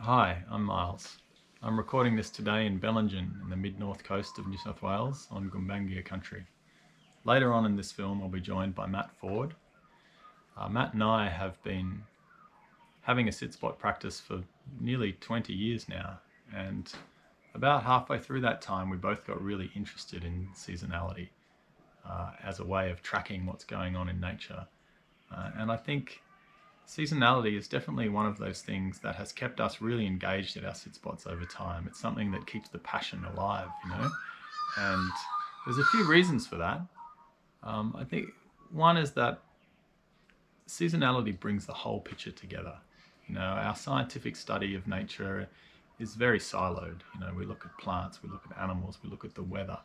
Hi, I'm Miles. I'm recording this today in Bellingen in the mid-north coast of New South Wales on Gumbaynggirr country. Later on in this film I'll be joined by Matt Ford. Matt and I have been having a sit spot practice for nearly 20 years now, and about halfway through that time we both got really interested in seasonality as a way of tracking what's going on in nature. And I think seasonality is definitely one of those things that has kept us really engaged at our sit spots over time. It's something that keeps the passion alive, and there's a few reasons for that. I think one is that seasonality brings the whole picture together. Our scientific study of nature is very siloed. We look at plants, we look at animals, we look at the weather,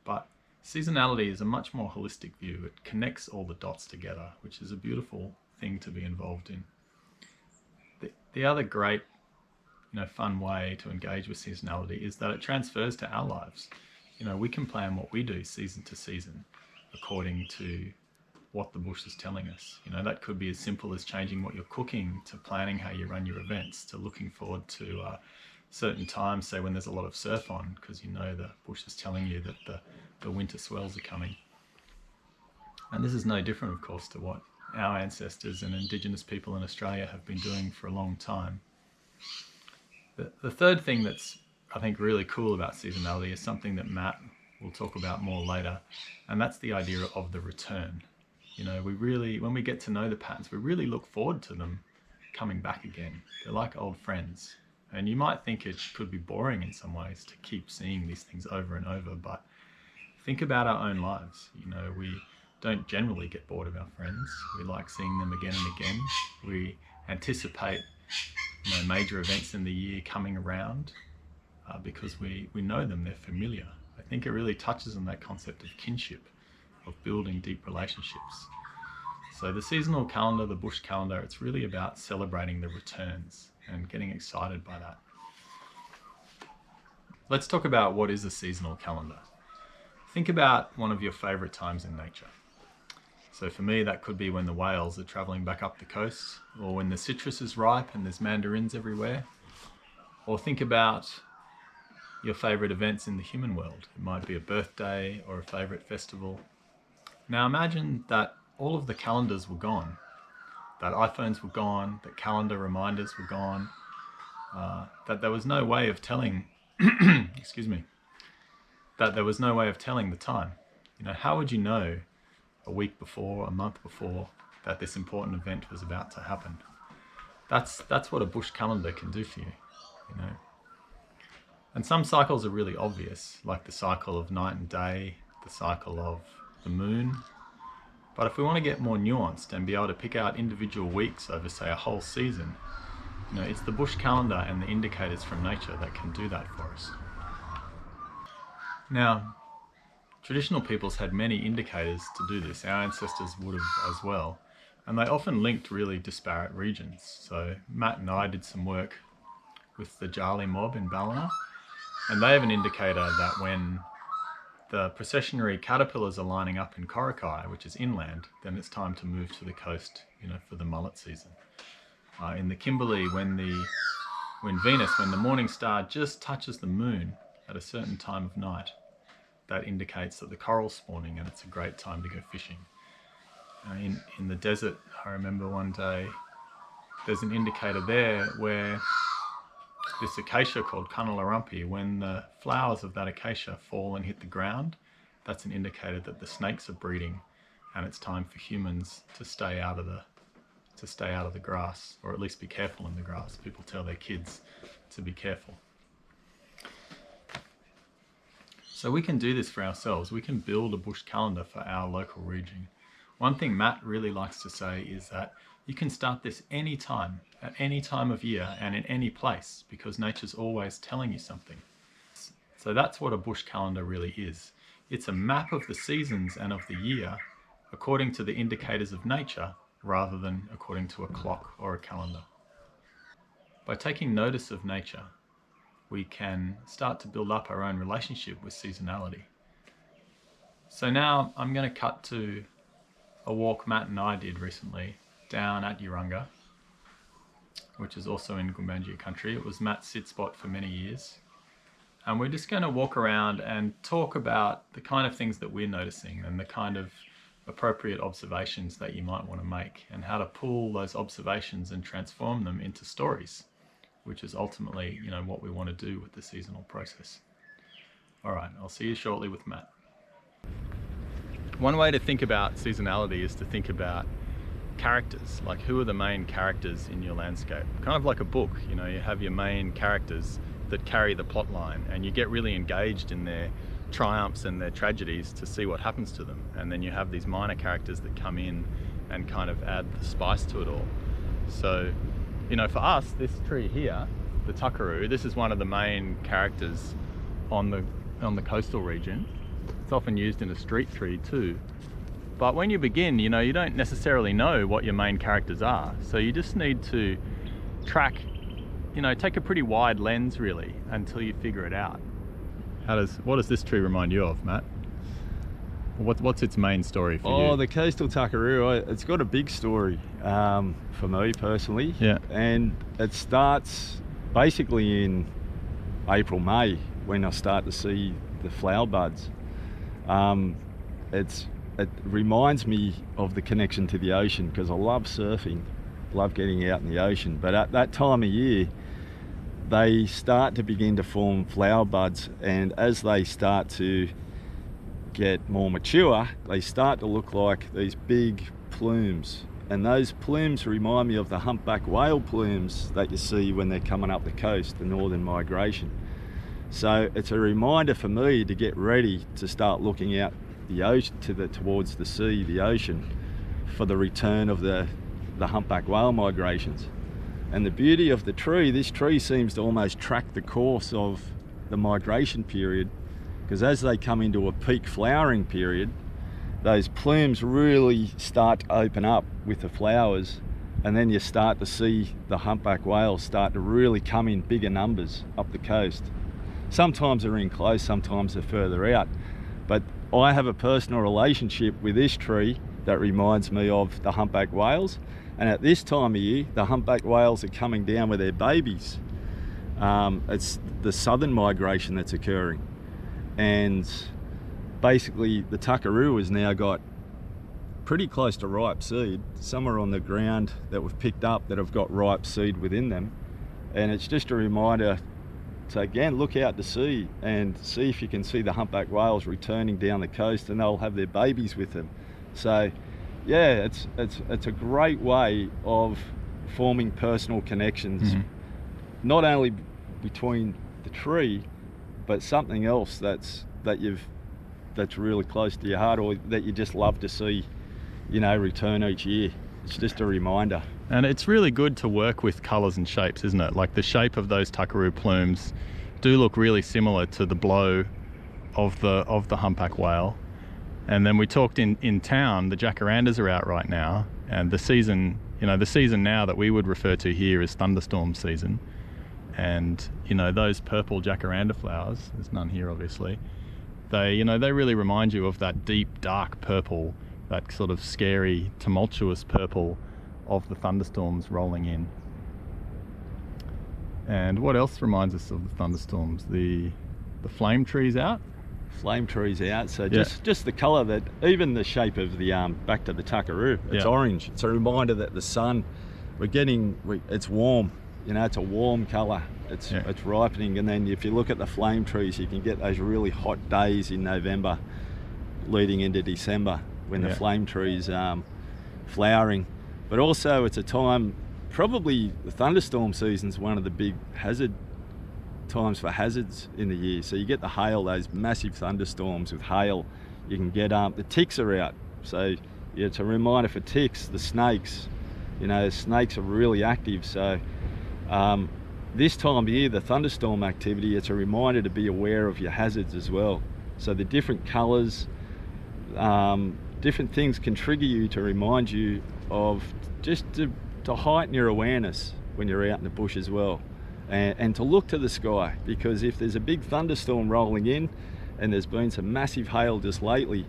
but seasonality is a much more holistic view. It connects all the dots together, which is a beautiful thing to be involved in. The other great, fun way to engage with seasonality is that it transfers to our lives. We can plan what we do season to season according to what the bush is telling us. That could be as simple as changing what you're cooking, to planning how you run your events, to looking forward to certain times, say when there's a lot of surf on, because the bush is telling you that the winter swells are coming. And this is no different, of course, to what our ancestors and Indigenous people in Australia have been doing for a long time. The third thing that's, I think, really cool about seasonality is something that Matt will talk about more later, and that's the idea of the return. When we get to know the patterns, we really look forward to them coming back again. They're like old friends. And you might think it could be boring in some ways to keep seeing these things over and over, but think about our own lives. We don't generally get bored of our friends. We like seeing them again and again. We anticipate major events in the year coming around because we know them, they're familiar. I think it really touches on that concept of kinship, of building deep relationships. So the seasonal calendar, the bush calendar, it's really about celebrating the returns and getting excited by that. Let's talk about what is a seasonal calendar. Think about one of your favorite times in nature. So for me, that could be when the whales are traveling back up the coast, or when the citrus is ripe and there's mandarins everywhere. Or think about your favorite events in the human world. It might be a birthday or a favorite festival. Now imagine that all of the calendars were gone, that iPhones were gone, that calendar reminders were gone, that there was no way of telling, that there was no way of telling the time. How would you know a week before, a month before, that this important event was about to happen? That's what a bush calendar can do for you, And some cycles are really obvious, like the cycle of night and day, the cycle of the moon. But if we want to get more nuanced and be able to pick out individual weeks over, say, a whole season, it's the bush calendar and the indicators from nature that can do that for us. Now, traditional peoples had many indicators to do this. Our ancestors would have as well. And they often linked really disparate regions. So Matt and I did some work with the Jali mob in Ballina, and they have an indicator that when the processionary caterpillars are lining up in Korakai, which is inland, then it's time to move to the coast, for the mullet season. In the Kimberley, when the morning star just touches the moon at a certain time of night, that indicates that the coral's spawning and it's a great time to go fishing. In the desert, I remember one day, there's an indicator there where this acacia called Kanalarumpi, when the flowers of that acacia fall and hit the ground, that's an indicator that the snakes are breeding and it's time for humans to stay out of the grass, or at least be careful in the grass. People tell their kids to be careful. So we can do this for ourselves. We can build a bush calendar for our local region. One thing Matt really likes to say is that you can start this anytime, at any time of year and in any place, because nature's always telling you something. So that's what a bush calendar really is. It's a map of the seasons and of the year according to the indicators of nature, rather than according to a clock or a calendar. By taking notice of nature, we can start to build up our own relationship with seasonality. So now I'm going to cut to a walk Matt and I did recently down at Urunga. which is also in Gumbaynggirr country. It was Matt's sit spot for many years. And we're just going to walk around and talk about the kind of things that we're noticing and the kind of appropriate observations that you might want to make, and how to pull those observations and transform them into stories, which is ultimately, what we want to do with the seasonal process. All right, I'll see you shortly with Matt. One way to think about seasonality is to think about characters, like who are the main characters in your landscape. Kind of like a book, you have your main characters that carry the plot line, and you get really engaged in their triumphs and their tragedies to see what happens to them. And then you have these minor characters that come in and kind of add the spice to it all. So, for us, this tree here, the tuckaroo, this is one of the main characters on the coastal region. It's often used in a street tree too. But when you begin, you don't necessarily know what your main characters are. So you just need to track, take a pretty wide lens really until you figure it out. What does this tree remind you of, Matt? What's its main story for you? Oh, the coastal tuckaroo, it's got a big story for me personally. Yeah. And it starts basically in April, May, when I start to see the flower buds. It reminds me of the connection to the ocean, because I love surfing, love getting out in the ocean. But at that time of year, they start to begin to form flower buds, and as they start to get more mature, they start to look like these big plumes. And those plumes remind me of the humpback whale plumes that you see when they're coming up the coast, the northern migration. So it's a reminder for me to get ready to start looking out the ocean towards the sea, the ocean, for the return of the humpback whale migrations. And the beauty of the tree, this tree seems to almost track the course of the migration period, because as they come into a peak flowering period, those plumes really start to open up with the flowers, and then you start to see the humpback whales start to really come in bigger numbers up the coast. Sometimes they're in close, sometimes they're further out. But I have a personal relationship with this tree that reminds me of the humpback whales. And at this time of year, the humpback whales are coming down with their babies. It's the southern migration that's occurring. And basically the tuckaroo has now got pretty close to ripe seed. Some are on the ground that we've picked up that have got ripe seed within them. And it's just a reminder to, again, look out to sea and see if you can see the humpback whales returning down the coast, and they'll have their babies with them. So yeah, it's a great way of forming personal connections, not only between the tree, but something else that's really close to your heart, or that you just love to see, return each year. It's just a reminder. And it's really good to work with colours and shapes, isn't it? Like the shape of those tuckaroo plumes do look really similar to the blow of the humpback whale. And then we talked in town, the jacarandas are out right now, and the season now that we would refer to here is thunderstorm season. And those purple jacaranda flowers, there's none here obviously, they really remind you of that deep dark purple, that sort of scary tumultuous purple of the thunderstorms rolling in. And what else reminds us of the thunderstorms? The flame trees out. Flame trees out, so just the colour, that even the shape of the back to the tuckaroo, it's orange. It's a reminder that the sun, it's warm, it's a warm colour. It's ripening. And then if you look at the flame trees, you can get those really hot days in November leading into December when the flame trees flowering. But also it's a time, probably the thunderstorm season's one of the big times for hazards in the year. So you get the hail, those massive thunderstorms with hail. You can get the ticks are out, so it's a reminder for ticks. The snakes, snakes are really active. So this time of year, the thunderstorm activity, it's a reminder to be aware of your hazards as well. So the different colours, different things can trigger you to remind you of, just to heighten your awareness when you're out in the bush as well. And to look to the sky, because if there's a big thunderstorm rolling in and there's been some massive hail just lately,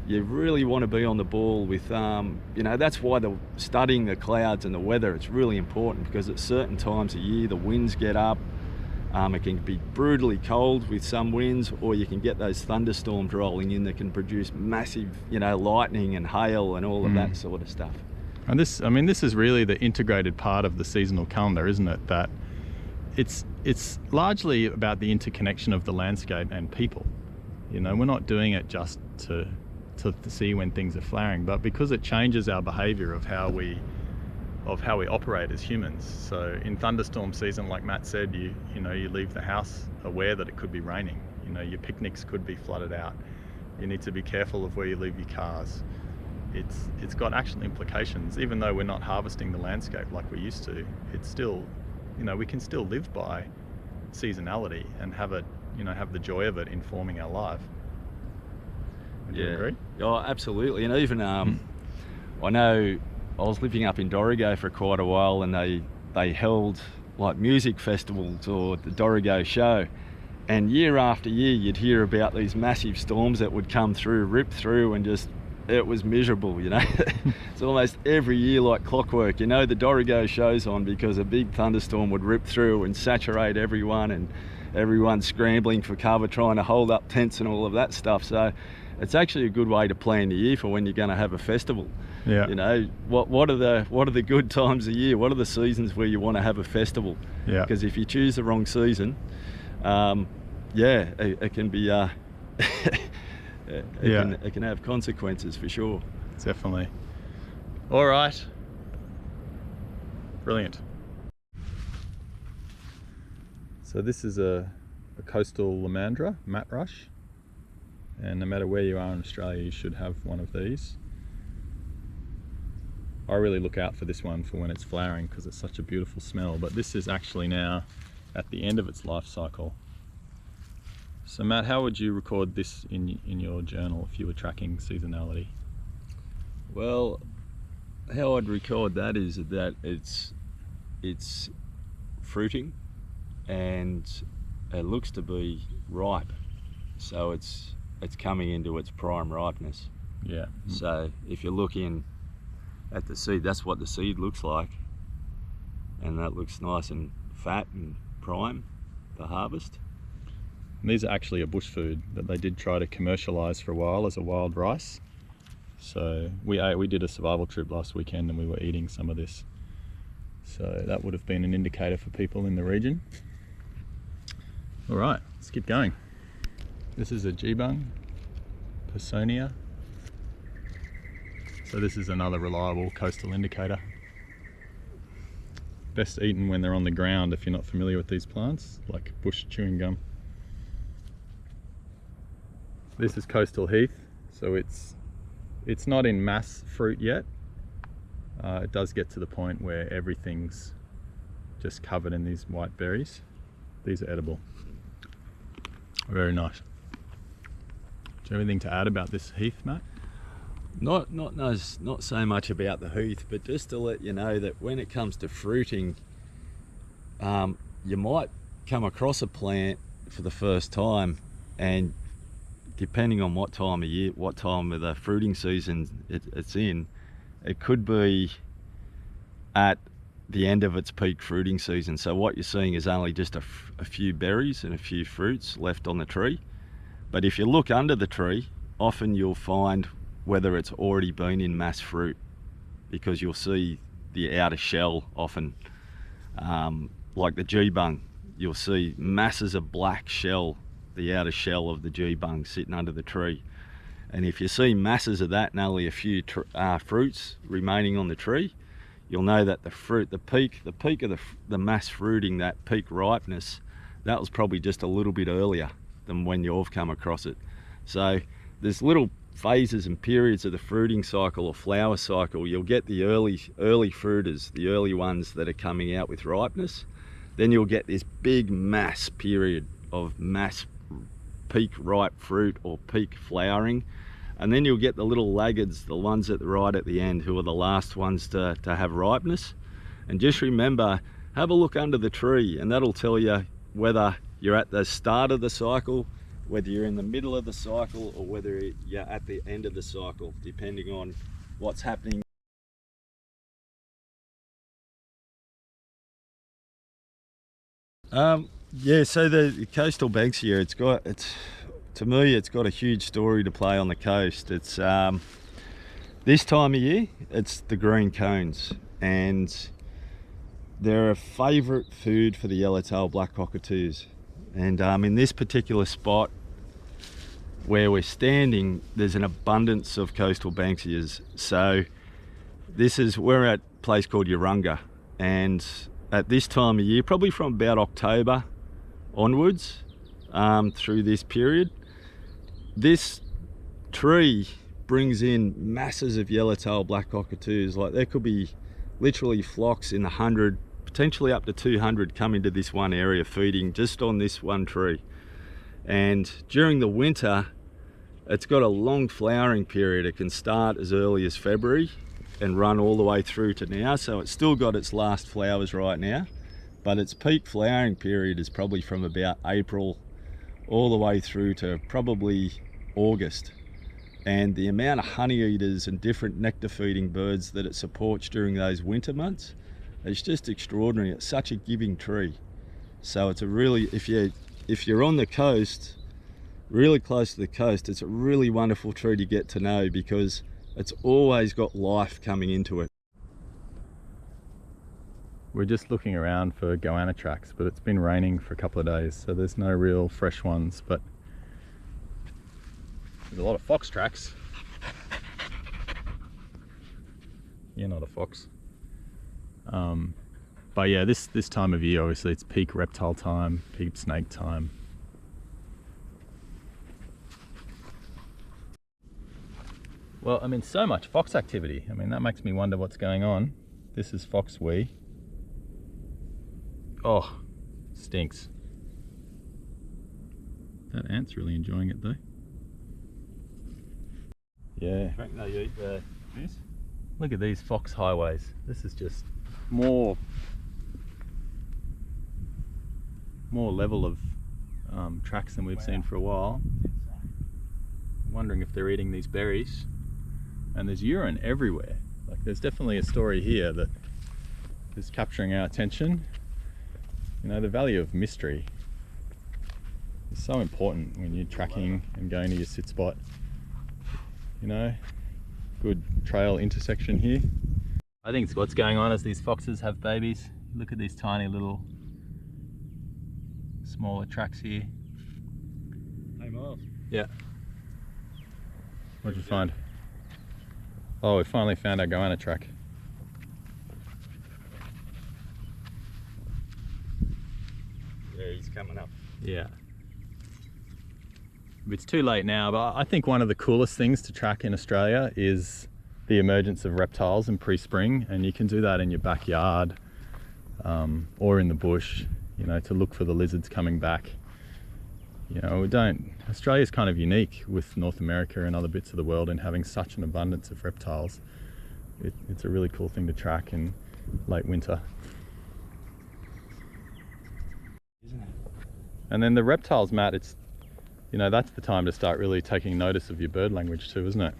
you really want to be on the ball with, you know, that's why studying the clouds and the weather, it's really important, because at certain times of year the winds get up. It can be brutally cold with some winds, or you can get those thunderstorms rolling in that can produce massive, you know, lightning and hail and all of that sort of stuff. And this, I mean, this is really the integrated part of the seasonal calendar, isn't it? That it's largely about the interconnection of the landscape and people. You know, we're not doing it just to see when things are flowering, but because it changes our behaviour of how we operate as humans. So in thunderstorm season, like Matt said, you know, you leave the house aware that it could be raining. You know, your picnics could be flooded out. You need to be careful of where you leave your cars. It's got actual implications. Even though we're not harvesting the landscape like we used to, it's still, you know, we can still live by seasonality and have it, you know, have the joy of it informing our life. Would you agree? Oh, absolutely. And even I know I was living up in Dorrigo for quite a while, and they held like music festivals or the Dorrigo show, and year after year you'd hear about these massive storms that would come through, rip through, and just, it was miserable, you know. It's almost every year like clockwork. You know, the Dorrigo show's on because a big thunderstorm would rip through and saturate everyone, and everyone's scrambling for cover, trying to hold up tents and all of that stuff. So it's actually a good way to plan the year for when you're going to have a festival. Yeah. You know, what are the good times of year? What are the seasons where you want to have a festival? Yeah. Because if you choose the wrong season, it can be it can have consequences for sure. Definitely. All right. Brilliant. So this is a coastal lomandra, mat rush. And no matter where you are in Australia, you should have one of these. I really look out for this one for when it's flowering because it's such a beautiful smell, but this is actually now at the end of its life cycle. So Matt, how would you record this in your journal if you were tracking seasonality? Well, how I'd record that is that it's fruiting and it looks to be ripe, so it's coming into its prime ripeness. Yeah. So if you're looking at the seed, that's what the seed looks like, and that looks nice and fat and prime for harvest. And these are actually a bush food that they did try to commercialise for a while as a wild rice. So we did a survival trip last weekend and we were eating some of this. So that would have been an indicator for people in the region. All right, let's keep going. This is a geebung, Personia. So this is another reliable coastal indicator. Best eaten when they're on the ground if you're not familiar with these plants, like bush chewing gum. This is coastal heath, so it's not in mass fruit yet. It does get to the point where everything's just covered in these white berries. These are edible. Very nice. Do you have anything to add about this heath, Matt? Not so much about the heath, but just to let you know that when it comes to fruiting, you might come across a plant for the first time, and depending on what time of year, what time of the fruiting season it's in, it could be at the end of its peak fruiting season. So what you're seeing is only just a few berries and a few fruits left on the tree. But if you look under the tree, often you'll find whether it's already been in mass fruit, because you'll see the outer shell often, like the geebung, you'll see masses of black shell, the outer shell of the geebung sitting under the tree. And if you see masses of that and only a few fruits remaining on the tree, you'll know that the peak of the mass fruiting, that peak ripeness, that was probably just a little bit earlier than when you've come across it. So there's little phases and periods of the fruiting cycle or flower cycle. You'll get the early fruiters, the early ones that are coming out with ripeness. Then you'll get this big mass period of mass peak ripe fruit or peak flowering. And then you'll get the little laggards, the ones right at the end, who are the last ones to have ripeness. And just remember, have a look under the tree, and that'll tell you whether you're at the start of the cycle whether you're in the middle of the cycle or whether you're at the end of the cycle, depending on what's happening. Yeah, so the coastal Banksia, to me, it's got a huge story to play on the coast. It's this time of year, it's the green cones, and they're a favourite food for the yellowtail black cockatoos. And in this particular spot where we're standing, there's an abundance of coastal Banksias. So we're at a place called Urunga, and at this time of year, probably from about October onwards, through this period, this tree brings in masses of yellowtail black cockatoos. Like, there could be literally flocks in the 100, potentially up to 200 come into this one area feeding just on this one tree. And during the winter, it's got a long flowering period. It can start as early as February and run all the way through to now. So it's still got its last flowers right now, but its peak flowering period is probably from about April all the way through to probably August. And the amount of honey eaters and different nectar feeding birds that it supports during those winter months, it's just extraordinary. It's such a giving tree. So it's a really, if you're on the coast, really close to the coast, it's a really wonderful tree to get to know, because it's always got life coming into it. We're just looking around for goanna tracks, but it's been raining for a couple of days, so there's no real fresh ones, but there's a lot of fox tracks. You're not a fox. But yeah, this time of year, obviously it's peak reptile time, peak snake time. Well, I mean, so much fox activity. I mean, that makes me wonder what's going on. This is fox wee. Oh, stinks. That ant's really enjoying it though. Yeah. In fact, they eat this. Look at these fox highways. This is just more level of tracks than we've seen for a while. I'm wondering if they're eating these berries. And there's urine everywhere. Like, there's definitely a story here that is capturing our attention. You know, the value of mystery is so important when you're tracking and going to your sit spot. You know, good trail intersection here. I think it's what's going on as these foxes have babies. Look at these tiny little smaller tracks here. Hey, Miles. Yeah. What'd you find? Oh, we finally found our goanna track. Yeah, he's coming up. Yeah. It's too late now, but I think one of the coolest things to track in Australia is the emergence of reptiles in pre-spring, and you can do that in your backyard or in the bush, you know, to look for the lizards coming back. You know, Australia's kind of unique with North America and other bits of the world in having such an abundance of reptiles. It's a really cool thing to track in late winter. Isn't it? And then the reptiles, Matt, you know, that's the time to start really taking notice of your bird language too, isn't it?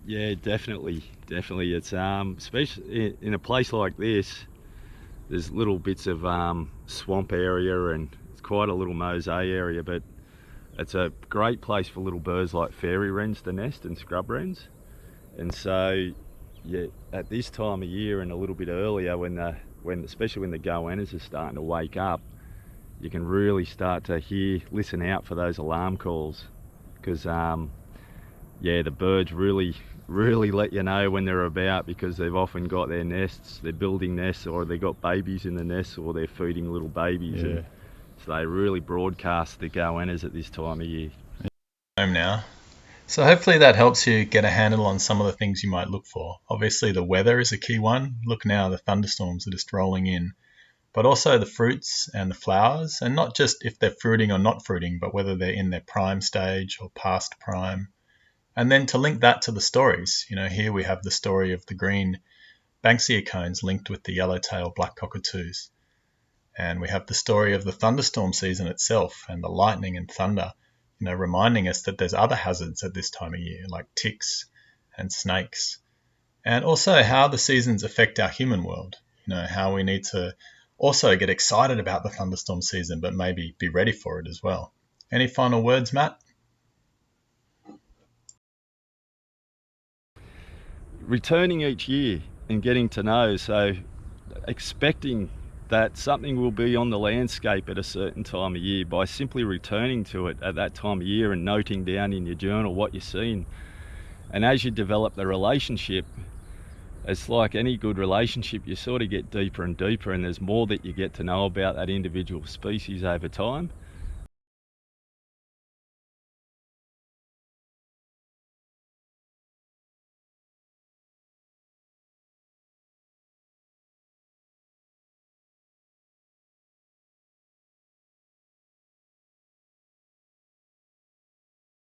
Yeah, definitely. It's especially in a place like this, there's little bits of swamp area, and it's quite a little mosee area, but it's a great place for little birds like fairy wrens to nest and scrub wrens. And so, yeah, at this time of year and a little bit earlier, especially when the goannas are starting to wake up, you can really start to listen out for those alarm calls, because yeah, the birds really let you know when they're about, because they've often got their nests, they're building nests, or they've got babies in the nests, or they're feeding little babies. Yeah. And so they really broadcast the goannas at this time of year. Home now. So hopefully that helps you get a handle on some of the things you might look for. Obviously the weather is a key one. Look now, the thunderstorms are just rolling in. But also the fruits and the flowers, and not just if they're fruiting or not fruiting, but whether they're in their prime stage or past prime. And then to link that to the stories. You know, here we have the story of the green Banksia cones linked with the yellowtail black cockatoos. And we have the story of the thunderstorm season itself and the lightning and thunder reminding us that there's other hazards at this time of year, like ticks and snakes, and also how the seasons affect our human world. How we need to also get excited about the thunderstorm season, but maybe be ready for it as well. Any final words, Matt? Returning each year and getting to know, so expecting that something will be on the landscape at a certain time of year by simply returning to it at that time of year and noting down in your journal what you've seen. And as you develop the relationship, it's like any good relationship, you sort of get deeper and deeper, and there's more that you get to know about that individual species over time.